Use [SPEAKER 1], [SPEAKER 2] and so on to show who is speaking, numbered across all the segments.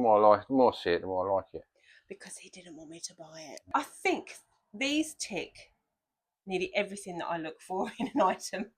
[SPEAKER 1] more I like, the more I see it, the more I like it.
[SPEAKER 2] Because he didn't want me to buy it. I think these tick nearly everything that I look for in an item.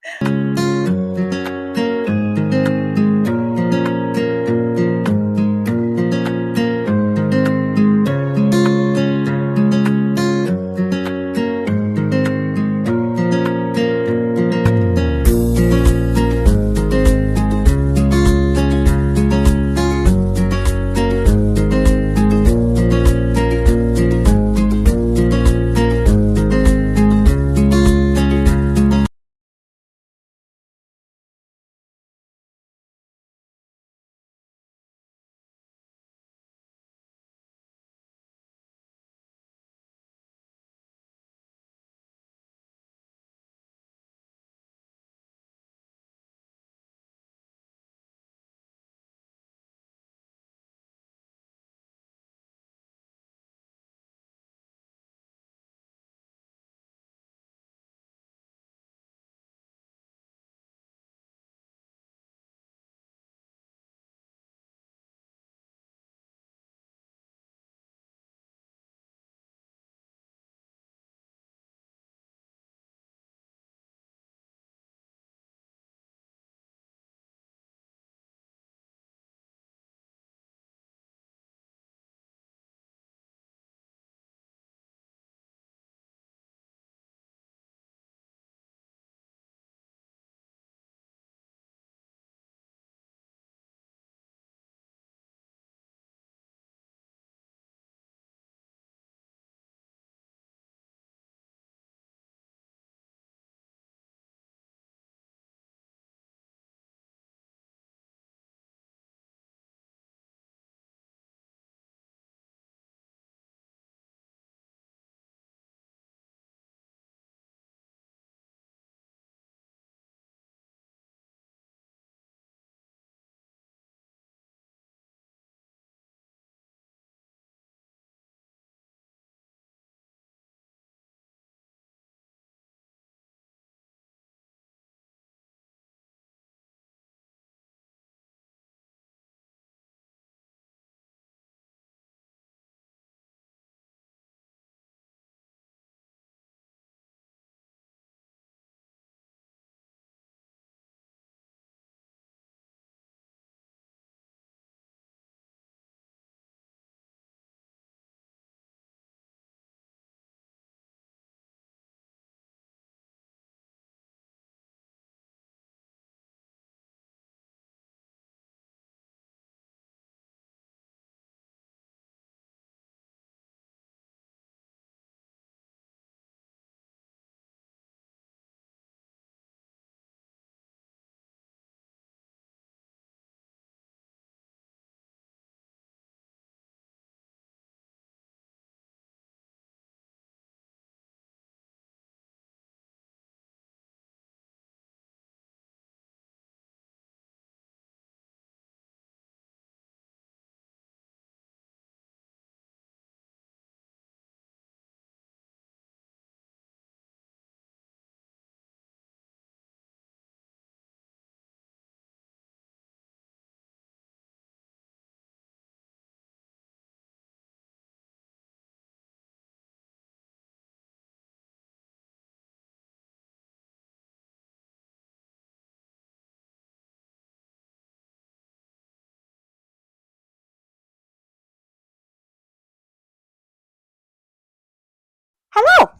[SPEAKER 2] Hello.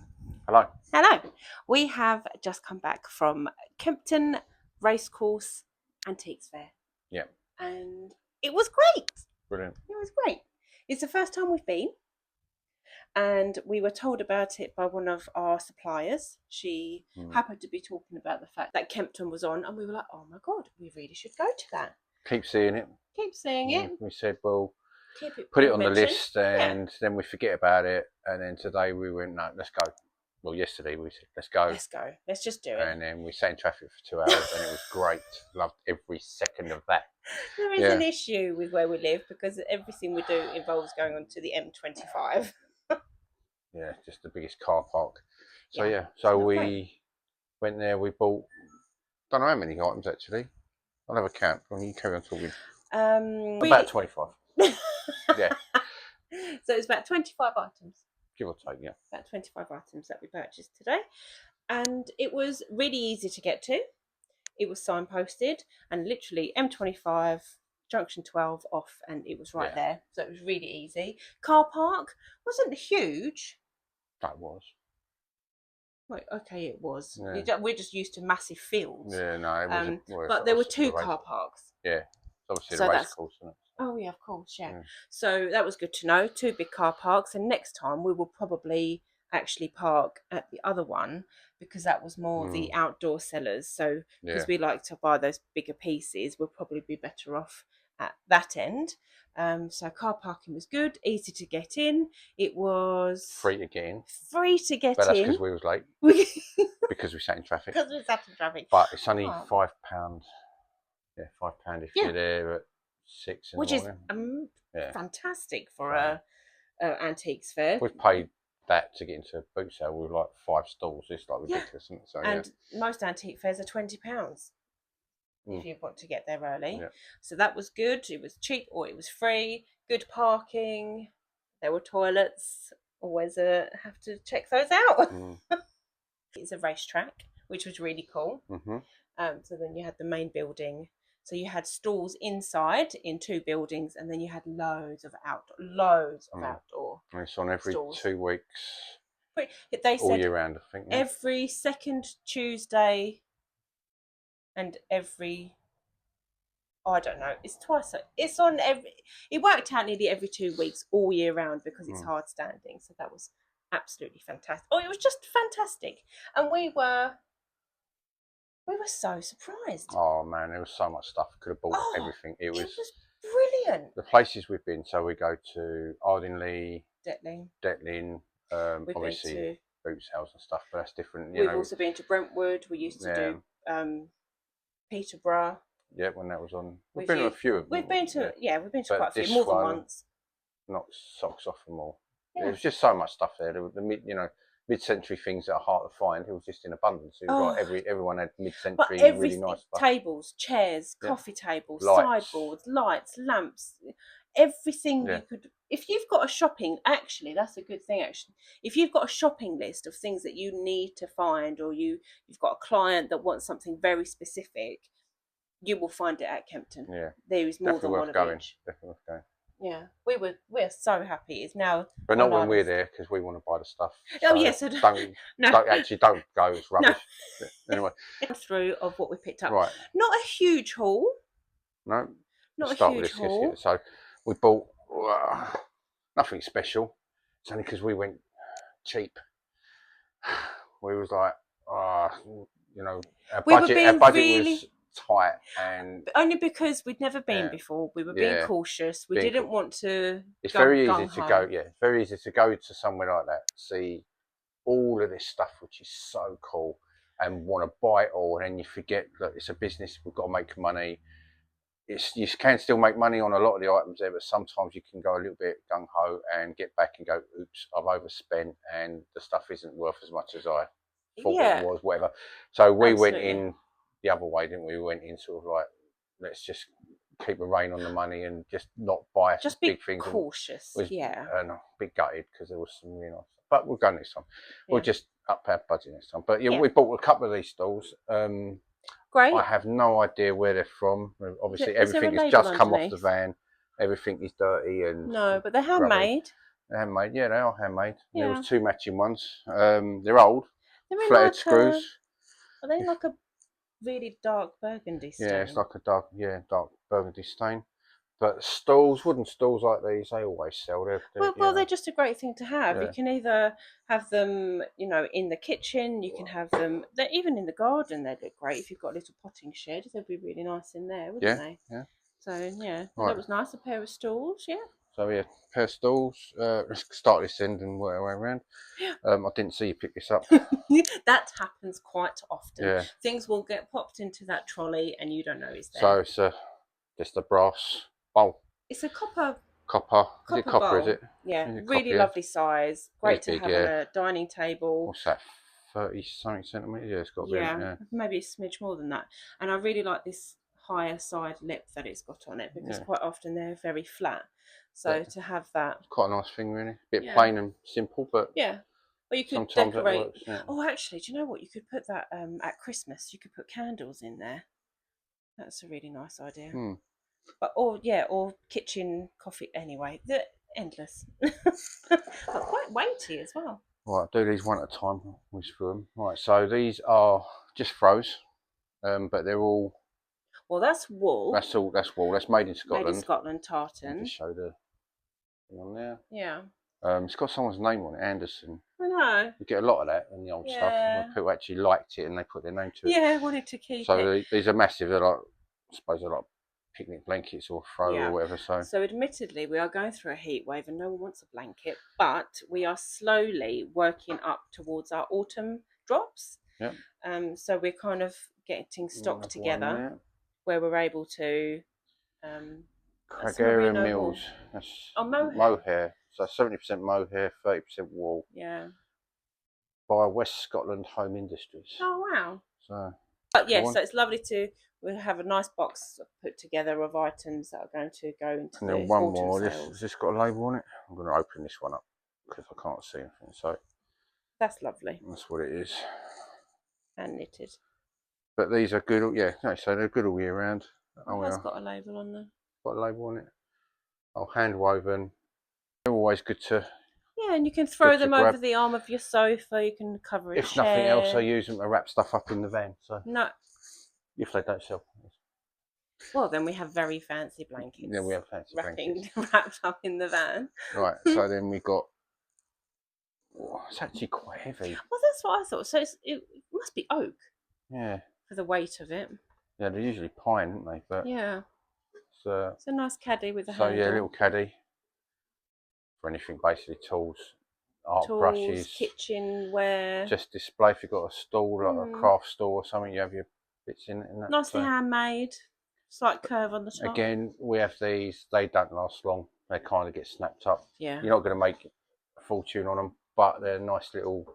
[SPEAKER 1] Hello.
[SPEAKER 2] Hello. We have just come back from Kempton Racecourse Antiques Fair.
[SPEAKER 1] Yeah.
[SPEAKER 2] And it was great.
[SPEAKER 1] Brilliant.
[SPEAKER 2] It was great. It's the first time we've been. And we were told about it by one of our suppliers. She happened to be talking about the fact that Kempton was on, and we were like, oh my God, we really should go to that.
[SPEAKER 1] Keep seeing it.
[SPEAKER 2] Keep seeing it.
[SPEAKER 1] We said, well,
[SPEAKER 2] put
[SPEAKER 1] it on the list, and then we forget about it. And then today we went, no, let's go. Well, yesterday we said, let's go.
[SPEAKER 2] Let's go. Let's just do it.
[SPEAKER 1] And then we sat in traffic for 2 hours, and it was great. Loved every second of that.
[SPEAKER 2] There is an issue with where we live because everything we do involves going on to the M25.
[SPEAKER 1] Yeah, it's just the biggest car park. So so we went there. We bought, don't know how many items actually. I'll have a count. You carry on talking. About 25.
[SPEAKER 2] was about 25 items.
[SPEAKER 1] Give or take, yeah.
[SPEAKER 2] About 25 items that we purchased today. And it was really easy to get to. It was signposted and literally M25, junction 12 off, and it was right there. So it was really easy. Car park wasn't huge.
[SPEAKER 1] That was.
[SPEAKER 2] Right, okay, it was.
[SPEAKER 1] Yeah.
[SPEAKER 2] We're just used to massive fields.
[SPEAKER 1] Yeah, no, it was.
[SPEAKER 2] But there were 2 car parks.
[SPEAKER 1] Yeah, obviously the race course, isn't it?
[SPEAKER 2] Oh yeah, of course, yeah. So that was good to know. 2 big car parks, and next time we will probably actually park at the other one, because that was more the outdoor sellers. So because we like to buy those bigger pieces, we'll probably be better off at that end. So car parking was good, easy to get in. It was
[SPEAKER 1] free to get in.
[SPEAKER 2] Free to get
[SPEAKER 1] but that's
[SPEAKER 2] in.
[SPEAKER 1] because we was late. Because we sat in traffic.
[SPEAKER 2] Because we sat in traffic.
[SPEAKER 1] But it's only £5. Yeah, £5 if you're there at 6 in
[SPEAKER 2] which
[SPEAKER 1] the morning.
[SPEAKER 2] Is fantastic for a antiques fair.
[SPEAKER 1] We've paid that to get into a boot sale with like 5 stalls. It's like ridiculous, isn't it? So,
[SPEAKER 2] and most antique fairs are £20 if you want to get there early. So that was good. It was cheap, or it was free. Good parking. There were toilets. Always have to check those out. It's a racetrack, which was really cool. So then you had the main building. So you had stalls inside in 2 buildings, and then you had loads of outdoor.
[SPEAKER 1] And it's on every
[SPEAKER 2] stalls.
[SPEAKER 1] 2 weeks.
[SPEAKER 2] They said
[SPEAKER 1] all year round, I think.
[SPEAKER 2] Every second Tuesday, and every, I don't know, it's twice. It's on every. It worked out nearly every 2 weeks, all year round, because it's hard standing. So that was absolutely fantastic. Oh, it was just fantastic, and we were so surprised.
[SPEAKER 1] Oh man, there was so much stuff. Could have bought everything. It was
[SPEAKER 2] brilliant.
[SPEAKER 1] The places we've been. So we go to Ardingly, Detlin, obviously boot sales and stuff, but that's different.
[SPEAKER 2] We've also been to Brentwood. We used to do Peterborough.
[SPEAKER 1] Yeah, when that was on. We've been to a few of them.
[SPEAKER 2] We've been to quite a few, more than once.
[SPEAKER 1] Knocked socks off them all. Yeah. There was just so much stuff there. The mid-century things that are hard to find. It was just in abundance. It was like everyone had mid-century, really nice stuff.
[SPEAKER 2] Tables, chairs, coffee tables, sideboards, lights, lamps, everything you could. If you've got a shopping, actually, that's a good thing. Actually, if you've got a shopping list of things that you need to find, or you've got a client that wants something very specific, you will find it at Kempton. Yeah, there is more than one of each.
[SPEAKER 1] Definitely worth going.
[SPEAKER 2] Yeah, we're so happy. It's now,
[SPEAKER 1] but not when we're there, because we want to buy the stuff.
[SPEAKER 2] Oh yes,
[SPEAKER 1] don't go. It's rubbish. No. Anyway,
[SPEAKER 2] through of what we picked up.
[SPEAKER 1] Right,
[SPEAKER 2] not a huge haul.
[SPEAKER 1] No,
[SPEAKER 2] not a huge haul.
[SPEAKER 1] So we bought nothing special. It's only because we went cheap. We was like, our budget was tight, and
[SPEAKER 2] only because we'd never been before. We were being cautious. We didn't want to.
[SPEAKER 1] It's very easy to go. Yeah, very easy to go to somewhere like that, see all of this stuff, which is so cool, and want to buy it all, and then you forget that it's a business. We've got to make money. You can still make money on a lot of the items there, but sometimes you can go a little bit gung ho and get back and go, oops, I've overspent, and the stuff isn't worth as much as I thought it was. Whatever. So we went in the other way, didn't we? We went in sort of like, let's just keep a rein on the money and just not buy big things.
[SPEAKER 2] Cautious.
[SPEAKER 1] And a bit gutted because there was some really nice stuff. But we'll go next time. We'll just up our budget next time. But we bought a couple of these stalls.
[SPEAKER 2] Great.
[SPEAKER 1] I have no idea where they're from. Obviously, everything has just come off the van. Everything is dirty and
[SPEAKER 2] but they're handmade.
[SPEAKER 1] They're handmade. Yeah, they are handmade. Yeah. There was 2 matching ones. They're old.
[SPEAKER 2] They're
[SPEAKER 1] flathead screws.
[SPEAKER 2] Are they like a really dark burgundy stain?
[SPEAKER 1] Yeah, it's like a dark burgundy stain. But stools, wooden stools like these, they always sell.
[SPEAKER 2] They're just a great thing to have. Yeah. You can either have them, in the kitchen. You can have them. They're even in the garden. They look great if you've got a little potting shed. They'd be really nice in there, wouldn't they? Yeah. So that was nice. A pair of stools. Yeah.
[SPEAKER 1] So pair of stools. Let's start this end and work our way around. Yeah. I didn't see you pick this up.
[SPEAKER 2] That happens quite often.
[SPEAKER 1] Yeah.
[SPEAKER 2] Things will get popped into that trolley and you don't know it's there.
[SPEAKER 1] So it's just a brass bowl.
[SPEAKER 2] It's a copper.
[SPEAKER 1] Is it copper?
[SPEAKER 2] Bowl.
[SPEAKER 1] Is it?
[SPEAKER 2] Yeah. Really lovely size. Great to have on a dining table.
[SPEAKER 1] What's that? 30-something centimetres? Yeah, it's got to be. Yeah.
[SPEAKER 2] Maybe a smidge more than that. And I really like this higher side lip that it's got on it, because
[SPEAKER 1] Yeah.
[SPEAKER 2] quite often they're very flat. So
[SPEAKER 1] Yeah.
[SPEAKER 2] to have that,
[SPEAKER 1] It's quite a nice thing, really. Bit
[SPEAKER 2] Yeah.
[SPEAKER 1] plain and simple, but
[SPEAKER 2] yeah. Or you could
[SPEAKER 1] sometimes that
[SPEAKER 2] decorate.
[SPEAKER 1] works. Yeah.
[SPEAKER 2] Oh, actually, do you know what? You could put that at Christmas. You could put candles in there. That's a really nice idea.
[SPEAKER 1] Hmm.
[SPEAKER 2] But or kitchen coffee. Anyway, they're endless, but quite weighty as well.
[SPEAKER 1] Right, do these one at a time. Whiz through them. Right, so these are just throws, but they're all.
[SPEAKER 2] Well, that's wool.
[SPEAKER 1] That's all. That's wool. That's made in
[SPEAKER 2] Made in
[SPEAKER 1] Scotland.
[SPEAKER 2] Scotland,
[SPEAKER 1] I'll
[SPEAKER 2] tartan.
[SPEAKER 1] just show the thing on there.
[SPEAKER 2] Yeah.
[SPEAKER 1] It's got someone's name on it, Anderson.
[SPEAKER 2] I know.
[SPEAKER 1] You get a lot of that in the old stuff.
[SPEAKER 2] Yeah.
[SPEAKER 1] People actually liked it and they put their name to it.
[SPEAKER 2] Yeah, wanted to keep it.
[SPEAKER 1] So these are massive. They're like, I suppose they're like picnic blankets or throw
[SPEAKER 2] Yeah.
[SPEAKER 1] or whatever.
[SPEAKER 2] So admittedly, we are going through a heat wave and no one wants a blanket, but we are slowly working up towards our autumn drops.
[SPEAKER 1] Yep.
[SPEAKER 2] So we're kind of getting stock together where we're able to.
[SPEAKER 1] Cragarian Mills. That's mohair. So 70% mohair, 30% wool.
[SPEAKER 2] Yeah.
[SPEAKER 1] By West Scotland Home Industries.
[SPEAKER 2] Oh wow.
[SPEAKER 1] So.
[SPEAKER 2] But yeah, so it's lovely to we have a nice box put together of items that are going to go into
[SPEAKER 1] and
[SPEAKER 2] the
[SPEAKER 1] then one
[SPEAKER 2] autumn
[SPEAKER 1] more.
[SPEAKER 2] sales.
[SPEAKER 1] Has this got a label on it? I'm going to open this one up because I can't see anything. So
[SPEAKER 2] that's lovely.
[SPEAKER 1] That's what it is.
[SPEAKER 2] And knitted.
[SPEAKER 1] But these are good. Yeah, no, so they're good all year round.
[SPEAKER 2] Oh, it's got a label on there.
[SPEAKER 1] Got a label on it. Oh, hand woven. They're always good to.
[SPEAKER 2] Yeah, and you can throw them over the arm of your sofa. You can cover a chair.
[SPEAKER 1] If nothing else, I use them to wrap stuff up in the van. So
[SPEAKER 2] no.
[SPEAKER 1] If they don't sell.
[SPEAKER 2] Well, then we have very fancy blankets.
[SPEAKER 1] Yeah, we have fancy blankets.
[SPEAKER 2] Wrapped up in the van.
[SPEAKER 1] Right, so then we got. Oh, it's actually quite heavy.
[SPEAKER 2] Well, that's what I thought. So it must be oak.
[SPEAKER 1] Yeah.
[SPEAKER 2] For the weight of it.
[SPEAKER 1] Yeah, they're usually pine, aren't they? But
[SPEAKER 2] yeah.
[SPEAKER 1] It's
[SPEAKER 2] a nice caddy with a handle.
[SPEAKER 1] So yeah, a little caddy for anything, basically tools, art brushes,
[SPEAKER 2] kitchenware.
[SPEAKER 1] Just display if you've got a stool, like a craft stool or something, you have your bits in it. And that.
[SPEAKER 2] Nicely handmade, slight curve on the top.
[SPEAKER 1] Again, we have these, they don't last long. They kind of get snapped up.
[SPEAKER 2] Yeah.
[SPEAKER 1] You're not going to make a fortune on them, but they're nice little...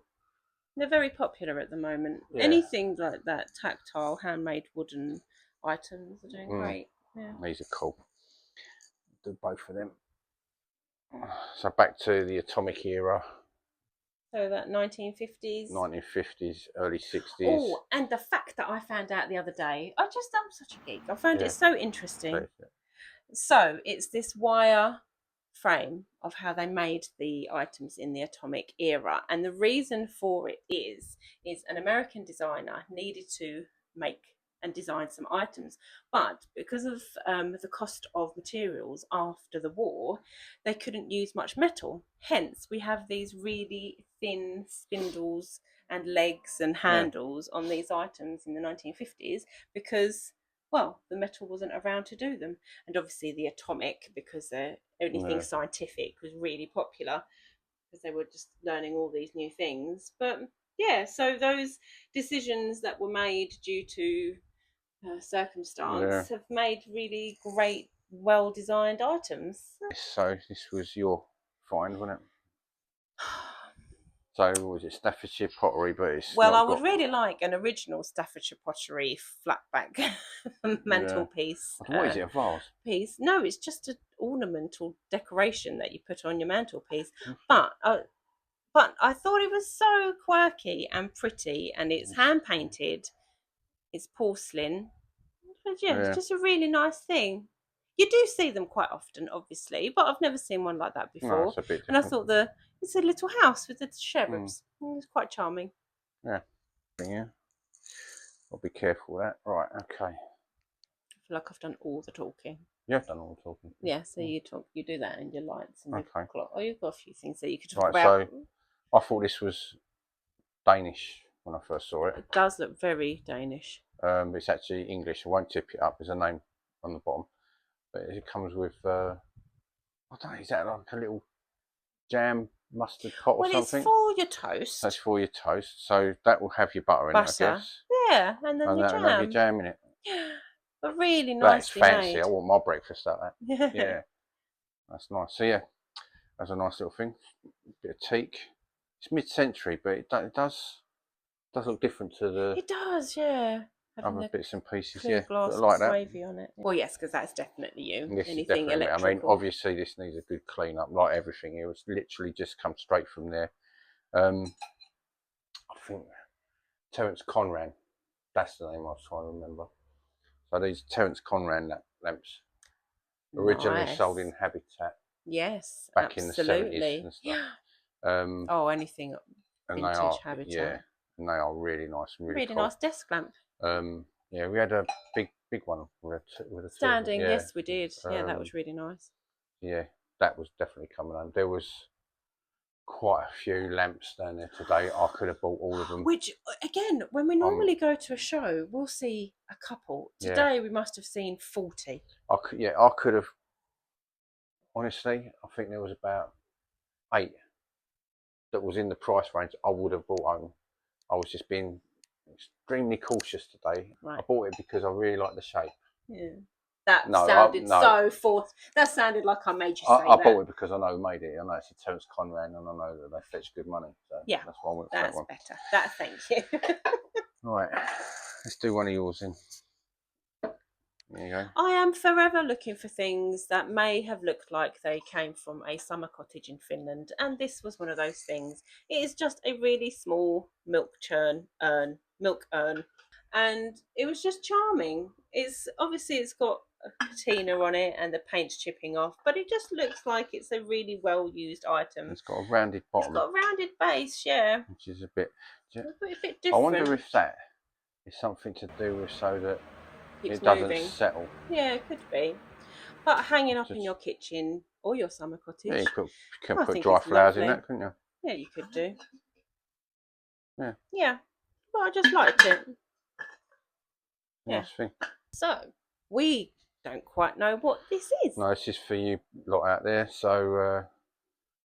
[SPEAKER 2] They're very popular at the moment. Yeah. Anything like that, tactile, handmade wooden items are doing great. Yeah.
[SPEAKER 1] These are cool. Do both of them. So back to the atomic era.
[SPEAKER 2] So that 1950s.
[SPEAKER 1] 1950s, early 60s.
[SPEAKER 2] Oh, and the fact that I found out the other day, I'm such a geek. I found it so interesting. So it's this wire frame of how they made the items in the atomic era, and the reason for it is an American designer needed to make and design some items, but because of the cost of materials after the war, they couldn't use much metal. Hence we have these really thin spindles and legs and handles on these items in the 1950s because, well, the metal wasn't around to do them. And obviously the atomic, because anything scientific was really popular because they were just learning all these new things. But yeah, so those decisions that were made due to circumstance have made really great, well-designed items.
[SPEAKER 1] So this was your find, wasn't it? So was it Staffordshire pottery? But it's
[SPEAKER 2] I would really like an original Staffordshire pottery flatback mantelpiece.
[SPEAKER 1] What is it, a vase?
[SPEAKER 2] Piece? No, it's just an ornamental decoration that you put on your mantelpiece. But I thought it was so quirky and pretty, and it's hand painted. It's porcelain. But it's just a really nice thing. You do see them quite often, obviously, but I've never seen one like that before.
[SPEAKER 1] No, it's a bit different.
[SPEAKER 2] And I thought it's a little house with the cherubs. It's quite charming.
[SPEAKER 1] Yeah. I'll be careful with that. Right, okay.
[SPEAKER 2] I feel like I've done all the talking.
[SPEAKER 1] You have done all the talking.
[SPEAKER 2] Yeah, so you do that and your lights and your clock. Oh, you've got a few things that you could talk
[SPEAKER 1] about. So I thought this was Danish when I first saw it.
[SPEAKER 2] It does look very Danish.
[SPEAKER 1] It's actually English. I won't tip it up. There's a name on the bottom. But it comes with, I don't know, is that like a little jam mustard pot or something?
[SPEAKER 2] Well, it's for your toast.
[SPEAKER 1] That's for your toast. So that will have your butter in it, I guess.
[SPEAKER 2] Yeah, and then your jam.
[SPEAKER 1] That'll have your jam in it.
[SPEAKER 2] Yeah, but really nicely
[SPEAKER 1] That's fancy.
[SPEAKER 2] made.
[SPEAKER 1] I want my breakfast like that. Yeah. That's nice. So yeah, that's a nice little thing. Bit of teak. It's mid-century, but it does look different to the...
[SPEAKER 2] It does, yeah. Having
[SPEAKER 1] other
[SPEAKER 2] the
[SPEAKER 1] bits and pieces,
[SPEAKER 2] clear
[SPEAKER 1] yeah,
[SPEAKER 2] glass
[SPEAKER 1] like that.
[SPEAKER 2] wavy on it. Well, yes, because that's definitely you.
[SPEAKER 1] And this
[SPEAKER 2] Anything
[SPEAKER 1] is definitely, I mean,
[SPEAKER 2] electrical.
[SPEAKER 1] obviously this needs a good clean up, like everything. It was literally just come straight from there. I think Terence Conran, that's the name I was trying to remember. So these Terence Conran lamps, originally sold in
[SPEAKER 2] Nice.
[SPEAKER 1] Habitat
[SPEAKER 2] Yes,
[SPEAKER 1] back in the 70s
[SPEAKER 2] absolutely.
[SPEAKER 1] and stuff.
[SPEAKER 2] Oh, anything
[SPEAKER 1] And they are,
[SPEAKER 2] vintage Habitat.
[SPEAKER 1] yeah, and they are really nice and really
[SPEAKER 2] Really
[SPEAKER 1] cool.
[SPEAKER 2] nice desk lamp.
[SPEAKER 1] Yeah, we had a big one with a
[SPEAKER 2] Standing,
[SPEAKER 1] yeah.
[SPEAKER 2] yes, we did. Yeah, that was really nice.
[SPEAKER 1] Yeah, that was definitely coming home. There was quite a few lamps down there today. I could have bought all of them.
[SPEAKER 2] Which, again, when we normally go to a show, we'll see a couple. Today, we must have seen 40.
[SPEAKER 1] I could have. Honestly, I think there was about 8 that was in the price range I would have bought home. I was just being extremely cautious today.
[SPEAKER 2] Right.
[SPEAKER 1] I bought it because I really like the shape.
[SPEAKER 2] Yeah. That sounded so forced. That sounded like I made you say that.
[SPEAKER 1] I bought it because I know who made it. I know it's Terence Conran, and I know that they fetch good money. So
[SPEAKER 2] yeah,
[SPEAKER 1] that's why I went for
[SPEAKER 2] that one. Better. Thank you.
[SPEAKER 1] All right, let's do one of yours then. There you go.
[SPEAKER 2] I am forever looking for things that may have looked like they came from a summer cottage in Finland, and this was one of those things. It is just a really small milk urn, and it was just charming. It's got a patina on it and the paint's chipping off, but it just looks like it's a really well used item.
[SPEAKER 1] It's got a rounded bottom.
[SPEAKER 2] It's got a rounded base, yeah,
[SPEAKER 1] which is a bit
[SPEAKER 2] different.
[SPEAKER 1] I wonder if that is something to do with so that it doesn't settle.
[SPEAKER 2] Yeah, it could be. But hanging up in your kitchen or your summer cottage.
[SPEAKER 1] Yeah, you can put dry flowers in that, couldn't you?
[SPEAKER 2] Yeah, you could do.
[SPEAKER 1] Yeah.
[SPEAKER 2] Yeah. But I just liked it.
[SPEAKER 1] Nice thing.
[SPEAKER 2] So, we don't quite know what this is.
[SPEAKER 1] No, this is for you lot out there. So,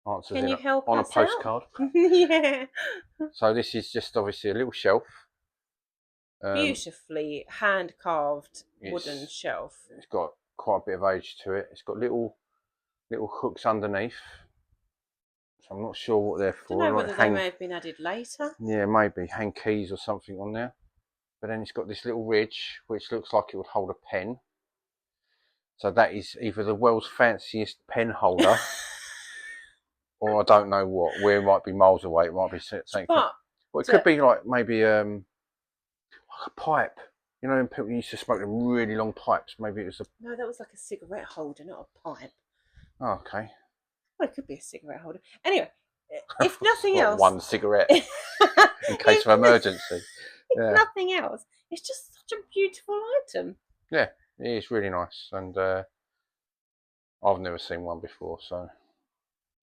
[SPEAKER 1] answers
[SPEAKER 2] Can you help
[SPEAKER 1] on
[SPEAKER 2] us
[SPEAKER 1] a postcard.
[SPEAKER 2] Yeah.
[SPEAKER 1] So this is just obviously a little shelf.
[SPEAKER 2] Beautifully hand carved wooden shelf.
[SPEAKER 1] It's got quite a bit of age to it. It's got little hooks underneath. So I'm not sure what they're for.
[SPEAKER 2] I don't know whether they may have been added later.
[SPEAKER 1] Yeah, maybe hang keys or something on there. But then it's got this little ridge which looks like it would hold a pen. So that is either the world's fanciest pen holder or I don't know what. Where it might be miles away. It might be something. Well, it could be like maybe like a pipe. You know, people used to smoke them really long pipes. Maybe it was
[SPEAKER 2] No, that was like a cigarette holder, not a pipe.
[SPEAKER 1] Oh, okay.
[SPEAKER 2] Well, it could be a cigarette holder. Anyway, if nothing else...
[SPEAKER 1] One cigarette in case of emergency.
[SPEAKER 2] If nothing else, it's just such a beautiful item.
[SPEAKER 1] Yeah, it is really nice. And I've never seen one before, so...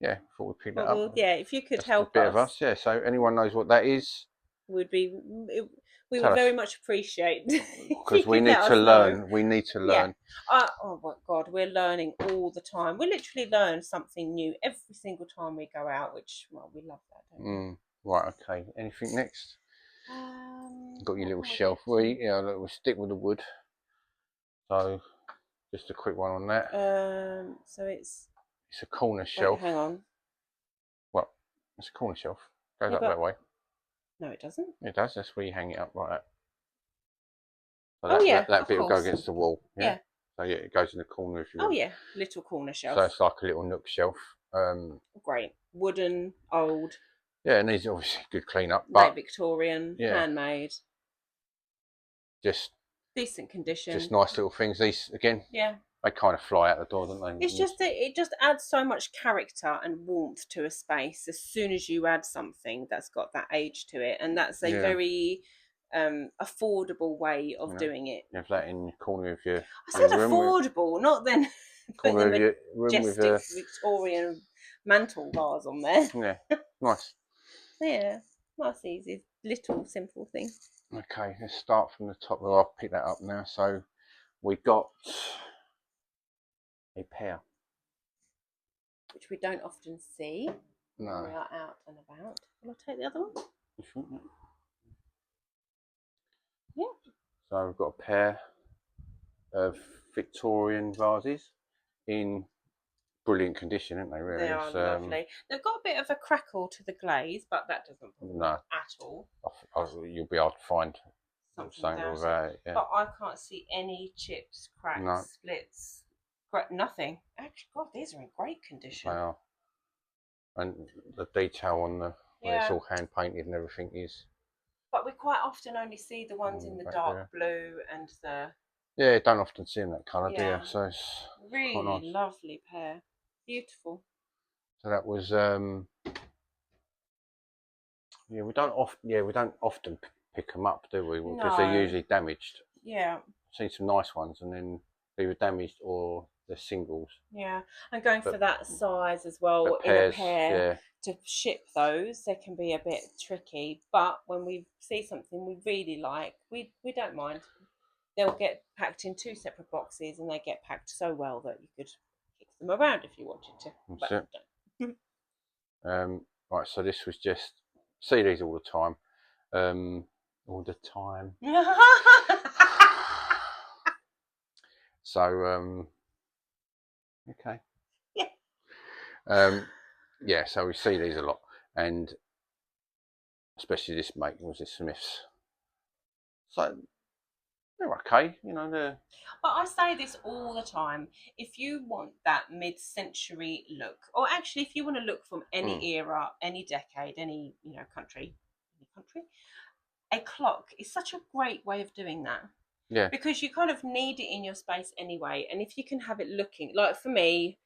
[SPEAKER 1] Yeah, I thought we'd pick that up.
[SPEAKER 2] Yeah, if you could help us.
[SPEAKER 1] A bit of us, yeah. So anyone knows what that is?
[SPEAKER 2] We would very much appreciate.
[SPEAKER 1] Because we need to learn. We need to learn.
[SPEAKER 2] Yeah. Oh my God, we're learning all the time. We literally learn something new every single time we go out, which, well, we love that, don't we?
[SPEAKER 1] Right, okay. Anything next? Got your little shelf. We'll stick with the wood. So, just a quick one on that.
[SPEAKER 2] So it's
[SPEAKER 1] a corner shelf.
[SPEAKER 2] Hang on.
[SPEAKER 1] Well, it's a corner shelf. Goes up that way.
[SPEAKER 2] No, it doesn't.
[SPEAKER 1] It does. That's where you hang it up like that. So that bit will go against the wall. Yeah. So yeah, it goes in the corner if you want.
[SPEAKER 2] Oh yeah, little corner shelf.
[SPEAKER 1] So it's like a little nook shelf.
[SPEAKER 2] Great. Wooden, old.
[SPEAKER 1] Yeah, it needs obviously good clean up. But
[SPEAKER 2] Victorian, handmade.
[SPEAKER 1] Just
[SPEAKER 2] decent condition.
[SPEAKER 1] Just nice little things. These again.
[SPEAKER 2] Yeah.
[SPEAKER 1] They kind of fly out the door, don't they?
[SPEAKER 2] It's just that it just adds so much character and warmth to a space as soon as you add something that's got that age to it, and that's a very affordable way of doing it.
[SPEAKER 1] You have that in the corner of your
[SPEAKER 2] I said affordable, not then
[SPEAKER 1] corner of your room
[SPEAKER 2] with a Victorian mantel vase on there.
[SPEAKER 1] Yeah, nice.
[SPEAKER 2] Yeah, nice, easy, little simple thing.
[SPEAKER 1] Okay, let's start from the top. Well, I'll pick that up now. So we got a pair,
[SPEAKER 2] which we don't often see.
[SPEAKER 1] No.
[SPEAKER 2] When we are out and about. Will I take the other one? Yeah.
[SPEAKER 1] So we've got a pair of Victorian vases in brilliant condition, aren't they? Really,
[SPEAKER 2] they are lovely. They've got a bit of a crackle to the glaze, but that doesn't bother at all.
[SPEAKER 1] You'll be able to find
[SPEAKER 2] something
[SPEAKER 1] Something
[SPEAKER 2] down.
[SPEAKER 1] without it, yeah.
[SPEAKER 2] But I can't see any chips, cracks,
[SPEAKER 1] No.
[SPEAKER 2] splits, nothing. Actually, God, these are in great condition.
[SPEAKER 1] They are. And the detail on the where it's
[SPEAKER 2] Yeah.
[SPEAKER 1] all hand painted and everything is.
[SPEAKER 2] But we quite often only see the ones in the
[SPEAKER 1] back
[SPEAKER 2] dark
[SPEAKER 1] there.
[SPEAKER 2] blue and the
[SPEAKER 1] Yeah, don't often see them that colour, do you?
[SPEAKER 2] Yeah.
[SPEAKER 1] So it's
[SPEAKER 2] really
[SPEAKER 1] quite nice.
[SPEAKER 2] lovely pair. Beautiful.
[SPEAKER 1] So that was yeah, we don't often pick them up, do we? Because they're
[SPEAKER 2] No.
[SPEAKER 1] usually damaged.
[SPEAKER 2] Yeah.
[SPEAKER 1] I've seen some nice ones, and then they were damaged or they're singles.
[SPEAKER 2] Yeah. And going for
[SPEAKER 1] But-
[SPEAKER 2] that size as well
[SPEAKER 1] But
[SPEAKER 2] in
[SPEAKER 1] pairs,
[SPEAKER 2] a pair
[SPEAKER 1] yeah,
[SPEAKER 2] to ship those, they can be a bit tricky. But when we see something we really like, we don't mind. They'll get packed in 2 separate boxes, and they get packed so well that you could kick them around if you wanted to.
[SPEAKER 1] that's
[SPEAKER 2] But
[SPEAKER 1] it. Right, so this was just see these all the time, all the time. So okay.
[SPEAKER 2] Yeah.
[SPEAKER 1] Yeah. So we see these a lot, and especially this make was this Smiths. So they're okay, you know. They're
[SPEAKER 2] But I say this all the time. If you want that mid-century look, or actually if you want to look from any era, any decade, any country, a clock is such a great way of doing that.
[SPEAKER 1] Yeah.
[SPEAKER 2] Because you kind of need it in your space anyway, and if you can have it looking like, for me,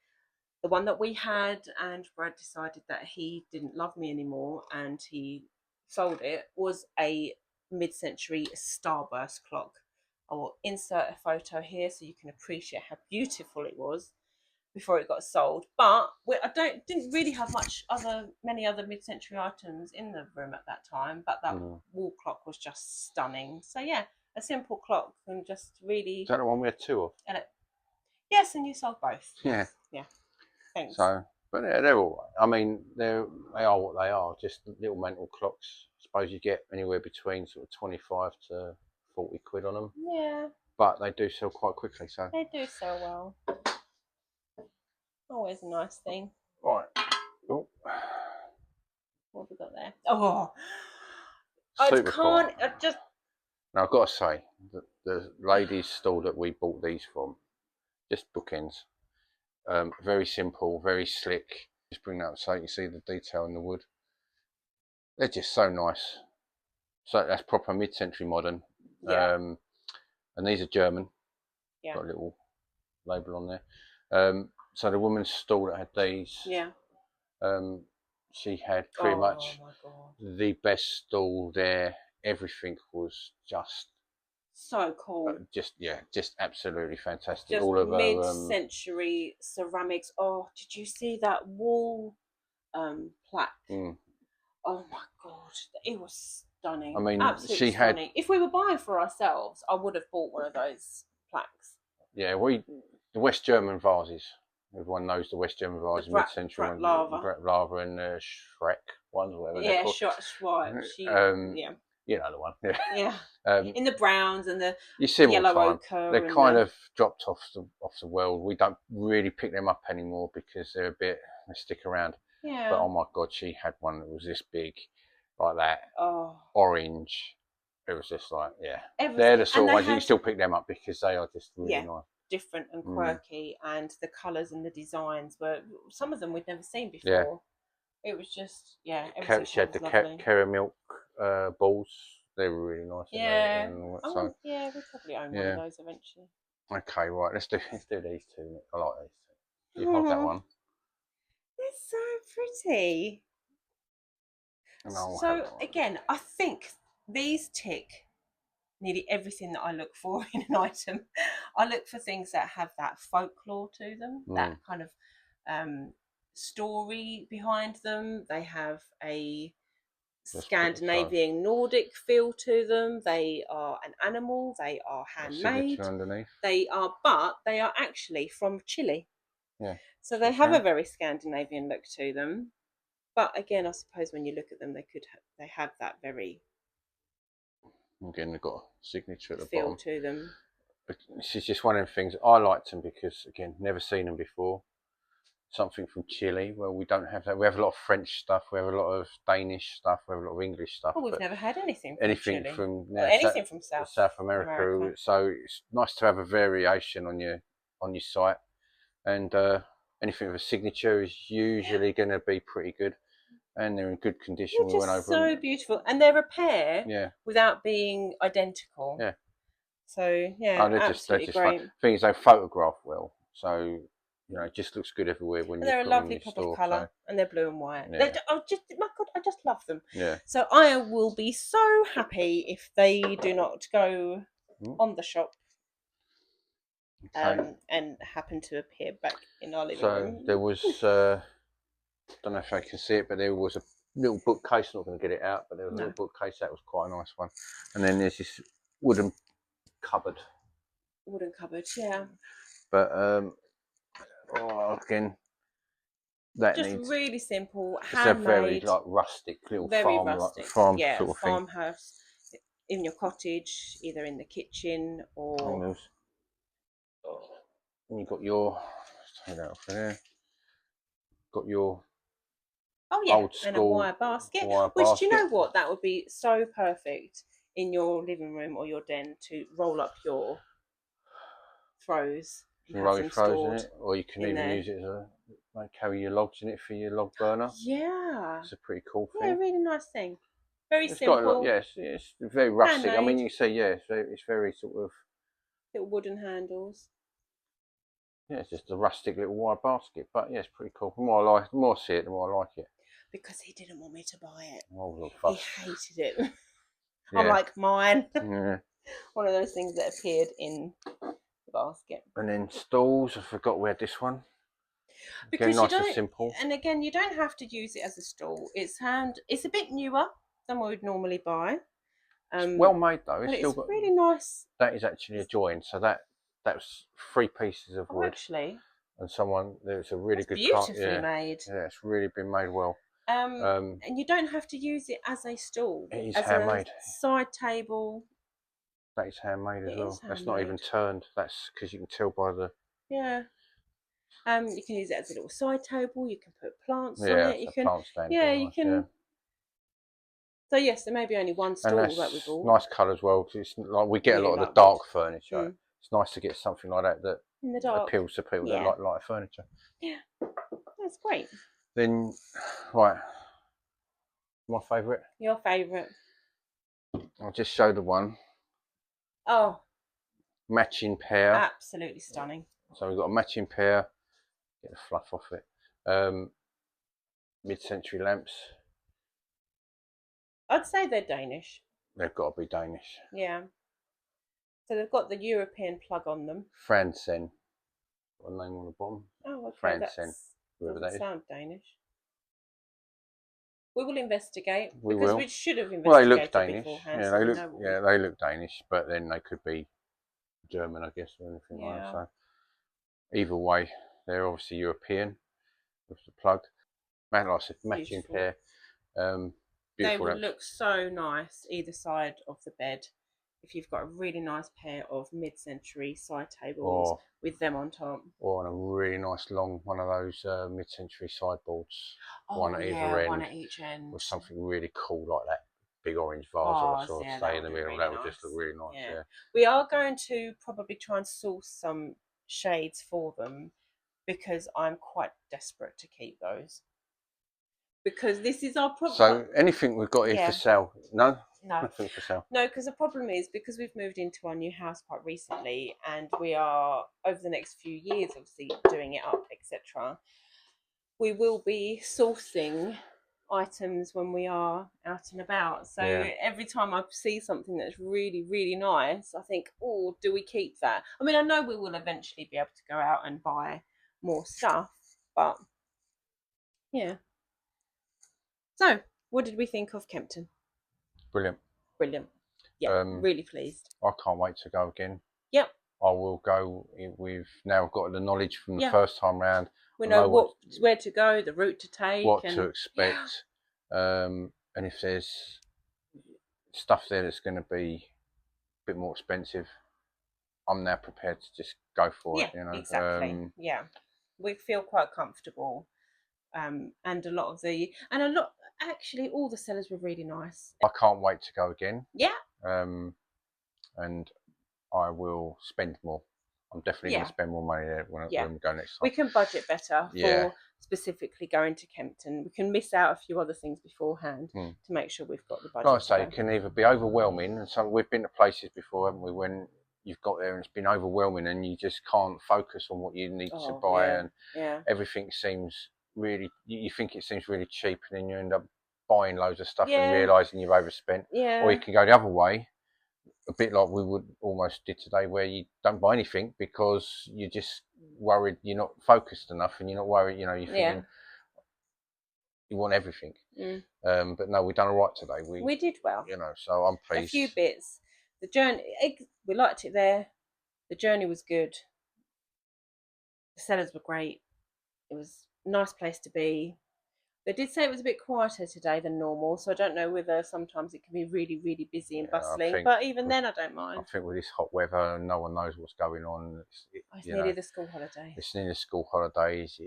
[SPEAKER 2] the one that we had, and Brad decided that he didn't love me anymore and he sold it, was a mid-century starburst clock. I will insert a photo here so you can appreciate how beautiful it was before it got sold. But didn't really have many other mid-century items in the room at that time. But that wall clock was just stunning. So yeah, a simple clock and just really.
[SPEAKER 1] Is that the one we had 2 of?
[SPEAKER 2] Yes, and you sold both.
[SPEAKER 1] Yeah.
[SPEAKER 2] Yeah. Thanks.
[SPEAKER 1] So, but yeah, they're all right. I mean, they are what they are. Just little mantel clocks. I suppose you get anywhere between sort of 25 to 40 quid on them.
[SPEAKER 2] Yeah.
[SPEAKER 1] But they do sell quite quickly. So
[SPEAKER 2] they do sell well. Always a nice thing.
[SPEAKER 1] Right. Oh.
[SPEAKER 2] What have we got there? Oh,
[SPEAKER 1] Super cool.
[SPEAKER 2] Just.
[SPEAKER 1] Now I've got to say that the ladies' stall that we bought these from, just bookends. Very simple, very slick. Just bring that up so you can see the detail in the wood. They're just so nice. So that's proper mid-century modern.
[SPEAKER 2] Yeah.
[SPEAKER 1] And these are German.
[SPEAKER 2] Yeah.
[SPEAKER 1] Got a little label on there. So the woman's stall that had these.
[SPEAKER 2] Yeah.
[SPEAKER 1] She had pretty much the best stall there. Everything was just
[SPEAKER 2] so cool.
[SPEAKER 1] Just absolutely fantastic.
[SPEAKER 2] Just
[SPEAKER 1] all of
[SPEAKER 2] mid-century ceramics. Oh, did you see that wall plaque? Oh my god, it was stunning. I mean, absolutely stunning. If we were buying for ourselves, I would have bought one of those plaques.
[SPEAKER 1] Yeah, the West German vases. Everyone knows the West German vases, mid-century ones. Lava and Shrek ones, whatever they're called.
[SPEAKER 2] Yeah.
[SPEAKER 1] You know the one.
[SPEAKER 2] Yeah. In the browns and the
[SPEAKER 1] you see them
[SPEAKER 2] yellow
[SPEAKER 1] all the
[SPEAKER 2] ochre.
[SPEAKER 1] They're kind of dropped off the world. We don't really pick them up anymore because they stick around.
[SPEAKER 2] Yeah.
[SPEAKER 1] But oh my god, she had one that was this big, like that.
[SPEAKER 2] Oh.
[SPEAKER 1] Orange. It was just like, they're the sort of ones you can still pick them up because they are just really nice.
[SPEAKER 2] Different and quirky, and the colours and the designs were some of them we'd never seen before. It was just she had the
[SPEAKER 1] caramel balls. They were really nice.
[SPEAKER 2] Yeah. We probably own one of those eventually.
[SPEAKER 1] Okay, right. Let's do these two. I like these two. You hold that one.
[SPEAKER 2] They're so pretty. So again, I think these tick nearly everything that I look for in an item. I look for things that have that folklore to them, that kind of story behind them. They have a Scandinavian Nordic feel to them. They are an animal. They are handmade. They are actually from Chile.
[SPEAKER 1] Yeah.
[SPEAKER 2] So they have a very Scandinavian look to them. But again, I suppose when you look at them, they have that very.
[SPEAKER 1] Again, they've got a signature at the
[SPEAKER 2] feel
[SPEAKER 1] bottom.
[SPEAKER 2] to them.
[SPEAKER 1] But this is just one of the things I liked them because, again, never seen them before. something from Chile. Well, we don't have that. We have a lot of French stuff. We have a lot of Danish stuff. We have a lot of English stuff.
[SPEAKER 2] Oh, we've never had anything from
[SPEAKER 1] anything
[SPEAKER 2] Chile.
[SPEAKER 1] from
[SPEAKER 2] Or anything from
[SPEAKER 1] South America. So it's nice to have a variation on your site, and anything with a signature is usually going to be pretty good, and they're in good condition.
[SPEAKER 2] They're
[SPEAKER 1] We
[SPEAKER 2] just
[SPEAKER 1] went over
[SPEAKER 2] so
[SPEAKER 1] them.
[SPEAKER 2] beautiful, and they're a pair
[SPEAKER 1] Yeah.
[SPEAKER 2] without being identical.
[SPEAKER 1] Yeah.
[SPEAKER 2] So yeah, absolutely great.
[SPEAKER 1] Fun. Thing is, they photograph well, so you know, it just looks good everywhere when
[SPEAKER 2] they're
[SPEAKER 1] you
[SPEAKER 2] a
[SPEAKER 1] put
[SPEAKER 2] lovely
[SPEAKER 1] them in
[SPEAKER 2] pop
[SPEAKER 1] your
[SPEAKER 2] of
[SPEAKER 1] store.
[SPEAKER 2] colour, and they're blue and white.
[SPEAKER 1] Yeah.
[SPEAKER 2] My God, I just love them.
[SPEAKER 1] Yeah.
[SPEAKER 2] So I will be so happy if they do not go on the shop.
[SPEAKER 1] Okay.
[SPEAKER 2] And happen to appear back in our living room.
[SPEAKER 1] So there was, don't know if I can see it, but there was a little bookcase. I'm not going to get it out, but there was a little bookcase. That was quite a nice one. And then there's this wooden cupboard.
[SPEAKER 2] Wooden cupboard, yeah.
[SPEAKER 1] But again, that
[SPEAKER 2] just
[SPEAKER 1] needs
[SPEAKER 2] really simple,
[SPEAKER 1] It's
[SPEAKER 2] handmade.
[SPEAKER 1] a very like rustic little farm,
[SPEAKER 2] rustic.
[SPEAKER 1] like, farm
[SPEAKER 2] yeah,
[SPEAKER 1] sort of
[SPEAKER 2] farmhouse in your cottage, either in the kitchen or.
[SPEAKER 1] And you've got your, let's take that off there. Got your old school
[SPEAKER 2] and a wire basket. Which, do you know what? That would be so perfect in your living room or your den to roll up your throws.
[SPEAKER 1] Roll your throws in it, or you can even use it as a carry your logs in it for your log burner.
[SPEAKER 2] Yeah,
[SPEAKER 1] it's a pretty cool thing.
[SPEAKER 2] Yeah, really nice thing. Very simple.
[SPEAKER 1] Got a lot, yes, it's very rustic.
[SPEAKER 2] Handmade.
[SPEAKER 1] I mean, you say it's very sort of
[SPEAKER 2] little wooden handles.
[SPEAKER 1] Yeah, it's just a rustic little wire basket, but yeah, it's pretty cool. The more I see it, the more I like it.
[SPEAKER 2] Because he didn't want me to buy it.
[SPEAKER 1] He
[SPEAKER 2] hated it. Yeah. I'm like, mine. Yeah. One of those things that appeared in the basket.
[SPEAKER 1] And then stools, I forgot we had this one.
[SPEAKER 2] Because
[SPEAKER 1] again, nice and simple.
[SPEAKER 2] And again, you don't have to use it as a stool. It's a bit newer than what we'd normally buy.
[SPEAKER 1] It's well made though.
[SPEAKER 2] It's really nice.
[SPEAKER 1] That is actually a join. So that was 3 pieces of wood.
[SPEAKER 2] Actually.
[SPEAKER 1] And there's a really good
[SPEAKER 2] beautifully made.
[SPEAKER 1] Yeah, it's really been made well.
[SPEAKER 2] And you don't have to use it as a stool.
[SPEAKER 1] It is handmade.
[SPEAKER 2] A side table.
[SPEAKER 1] That is handmade as well. That's not even turned. That's because you can tell by the.
[SPEAKER 2] Yeah. You can use it as a little side table. You can put plants on it. You can.
[SPEAKER 1] Plant stand.
[SPEAKER 2] Yeah, you can. Yeah. So yes, there may be only one stool that we bought.
[SPEAKER 1] Nice colour as well. Cause it's like we get a lot of the dark furniture. It's nice to get something like that
[SPEAKER 2] in the dark
[SPEAKER 1] appeals to people that like light furniture.
[SPEAKER 2] Yeah, that's great.
[SPEAKER 1] Then, right, my favourite.
[SPEAKER 2] Your favourite.
[SPEAKER 1] I'll just show the one.
[SPEAKER 2] Oh.
[SPEAKER 1] Matching pair.
[SPEAKER 2] Absolutely stunning.
[SPEAKER 1] So we've got a matching pair. Get the fluff off it. Mid-century lamps.
[SPEAKER 2] I'd say they're Danish.
[SPEAKER 1] They've got to be Danish.
[SPEAKER 2] Yeah. So they've got the European plug on them.
[SPEAKER 1] Fransen. Got a name on the bottom.
[SPEAKER 2] Oh, okay.
[SPEAKER 1] Fransen.
[SPEAKER 2] Doesn't sound Danish. We will investigate.
[SPEAKER 1] We
[SPEAKER 2] should have investigated.
[SPEAKER 1] Well, they look Danish.
[SPEAKER 2] Beforehand.
[SPEAKER 1] Yeah, they look Danish, but then they could be German, I guess, or anything like that. So either way, they're obviously European with the plug. Like I said, matching pair.
[SPEAKER 2] They would look so nice either side of the bed if you've got a really nice pair of mid-century side tables with them on top.
[SPEAKER 1] Or on a really nice long one of those mid-century sideboards. One at each end. With something really cool like that. Big orange vase or stay in the middle. That would just look really nice. Yeah.
[SPEAKER 2] We are going to probably try and source some shades for them because I'm quite desperate to keep those. Because this is our problem.
[SPEAKER 1] So anything we've got here for sale? No?
[SPEAKER 2] No.
[SPEAKER 1] Nothing for sale.
[SPEAKER 2] No, because the problem is because we've moved into our new house quite recently and we are over the next few years obviously doing it up, etc. We will be sourcing items when we are out and about. So every time I see something that's really, really nice, I think, oh, do we keep that? I mean, I know we will eventually be able to go out and buy more stuff, but yeah. So, what did we think of Kempton?
[SPEAKER 1] Brilliant.
[SPEAKER 2] Yeah, really pleased.
[SPEAKER 1] I can't wait to go again.
[SPEAKER 2] Yep.
[SPEAKER 1] I will go. We've now got the knowledge from the first time round.
[SPEAKER 2] We know where to go, the route to take,
[SPEAKER 1] what to expect, and if there's stuff there that's going to be a bit more expensive, I'm now prepared to just go for it. You know,
[SPEAKER 2] exactly. we feel quite comfortable. And actually all the sellers were really nice.
[SPEAKER 1] I can't wait to go again.
[SPEAKER 2] Yeah.
[SPEAKER 1] And I will spend more. I'm definitely going to spend more money there when we go next time.
[SPEAKER 2] We can budget better for specifically going to Kempton. We can miss out a few other things beforehand to make sure we've got the budget.
[SPEAKER 1] Like I say, it can either be overwhelming, and so we've been to places before, haven't we, when you've got there and it's been overwhelming and you just can't focus on what you need to buy, and everything seems really, you think it seems really cheap, and then you end up buying loads of stuff and realising you've overspent. Or you can go the other way, a bit like we would almost did today, where you don't buy anything because you're just worried you're not focused enough, and you're not worried, you're thinking you want everything. But no, we've done all right today.
[SPEAKER 2] We did well.
[SPEAKER 1] So I'm pleased.
[SPEAKER 2] A few bits. The journey, we liked it there. The journey was good. The sellers were great. It was a nice place to be. They did say it was a bit quieter today than normal, so I don't know whether sometimes it can be really, really busy and bustling. But even then, I don't mind.
[SPEAKER 1] I think with this hot weather, no one knows what's going on.
[SPEAKER 2] It's nearly the school holidays.
[SPEAKER 1] It's nearly the school holidays.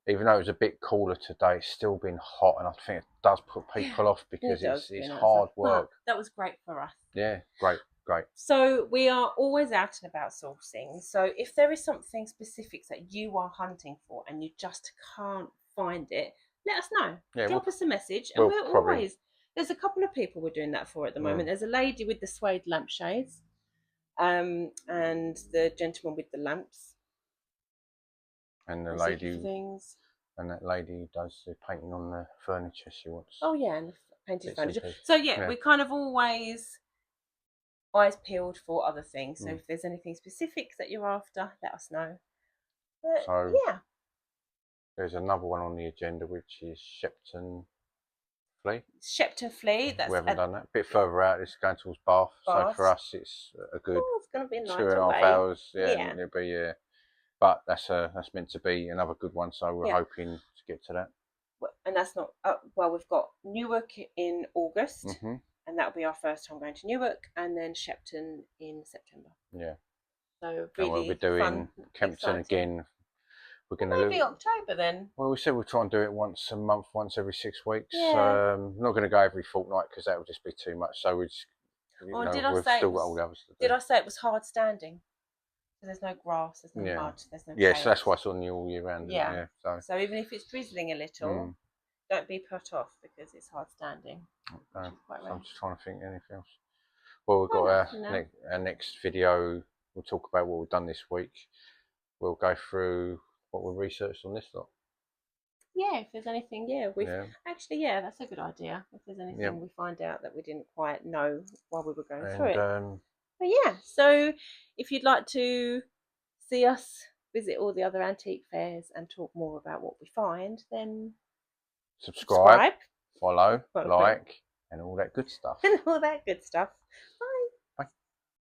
[SPEAKER 1] Even though it was a bit cooler today, it's still been hot, and I think it does put people off because it's hard work.
[SPEAKER 2] But that was great for us.
[SPEAKER 1] Yeah, great.
[SPEAKER 2] So we are always out and about sourcing. So if there is something specific that you are hunting for and you just can't find it, let us know. Drop us a message, and we'll always. There's a couple of people we're doing that for at the moment. There's a lady with the suede lampshades, and the gentleman with the lamps.
[SPEAKER 1] And the lady, and that lady who does the painting on the furniture she wants.
[SPEAKER 2] Oh yeah, and the painted furniture. So we kind of always eyes peeled for other things. So if there's anything specific that you're after, let us know. But
[SPEAKER 1] there's another one on the agenda, which is Shepton Flea.
[SPEAKER 2] Shepton Flea.
[SPEAKER 1] We haven't done that. A bit further out, it's going towards Bath. So for us, it's a good
[SPEAKER 2] it's going to be a
[SPEAKER 1] 2.5 hours. It'll be but that's meant to be another good one. So we're hoping to get to that.
[SPEAKER 2] And that's not we've got Newark in August, and that'll be our first time going to Newark, and then Shepton in September.
[SPEAKER 1] Yeah.
[SPEAKER 2] So really
[SPEAKER 1] we'll be doing
[SPEAKER 2] fun,
[SPEAKER 1] Kempton again. We're going to
[SPEAKER 2] maybe October then.
[SPEAKER 1] Well, we said we'll try and do it once a month, once every 6 weeks.
[SPEAKER 2] Yeah.
[SPEAKER 1] Not going to go every fortnight because that would just be too much. So we just,
[SPEAKER 2] did I say it was hard standing? So there's no grass, there's no mud, there's no chaos.
[SPEAKER 1] So that's why it's on you all year round.
[SPEAKER 2] Yeah. So even if it's drizzling a little, don't be put off because it's hard standing.
[SPEAKER 1] So I'm just trying to think anything else. Well, we've got our next video. We'll talk about what we've done this week. We'll go through what we've researched on this lot. Yeah,
[SPEAKER 2] if there's anything, actually, that's a good idea. If there's anything we find out that we didn't quite know while we were going through it. But so if you'd like to see us visit all the other antique fairs and talk more about what we find, then
[SPEAKER 1] subscribe, follow, like, and all that good stuff.